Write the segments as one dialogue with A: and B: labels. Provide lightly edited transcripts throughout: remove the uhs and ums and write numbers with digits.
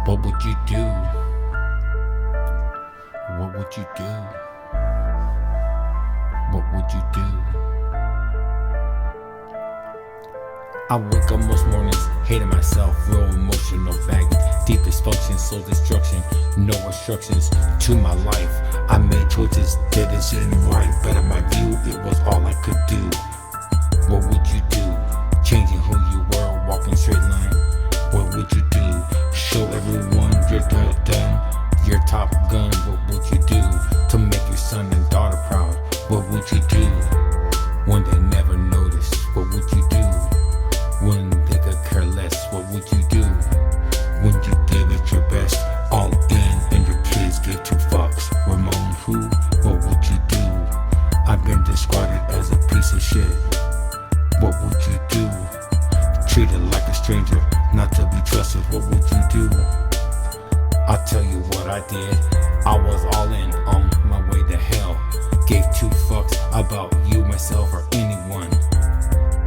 A: What would you do? What would you do? What would you do? I wake up most mornings hating myself, real emotional baggage, deep dysfunction, soul destruction, no instructions to my life. I made choices that isn't right, but in my view, it was all I could do. What would you do? Changing who you were, walking straight line. What would you do? Show everyone you're done, your top gun. What would you do to make your son and daughter proud? What would you do when they never notice? What would you do when they could care less? What would you do when you gave it your best, all in, and your kids gave two fucks? Ramon, who? What would you do? I've been described as a piece of shit. What would you do? Treated like a stranger, not to be trusted. What would you do? I'll tell you what I did. I was all in on my way to hell. Gave two fucks about you, myself, or anyone.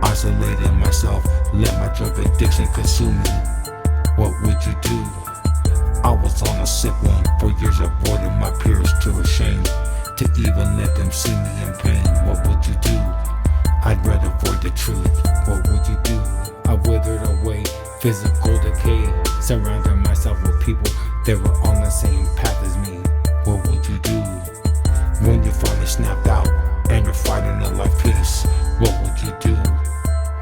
A: Isolated myself, let my drug addiction consume me. What would you do? I was on a sick one for years, avoiding my peers, too ashamed to even let them see me in pain. What would you do? I'd rather avoid the truth. What would you do? I withered away, physical decay, surrounding myself with people that were on the same path as me. What would you do when you finally snapped out and you're fighting a life peace? What would you do?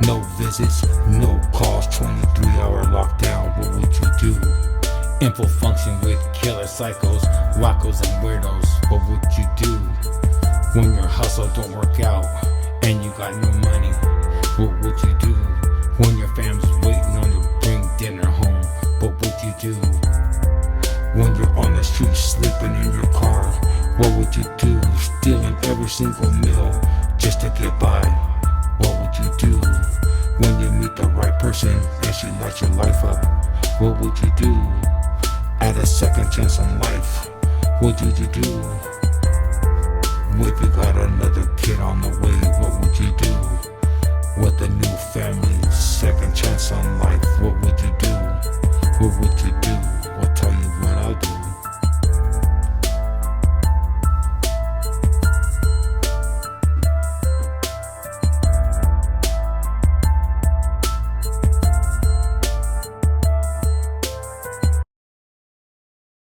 A: No visits, no calls, 23-hour lockdown. What would you do? In full function with killer psychos, wackos, and weirdos. What would you do when your hustle don't work out and you got no money? What would you do when your family's waiting on you to bring dinner home? What would you do when you're on the street sleeping in your car? What would you do? Stealing every single meal just to get by. What would you do when you meet the right person and she lights your life up? What would you do? Add a second chance in life. What would you do if you got another kid on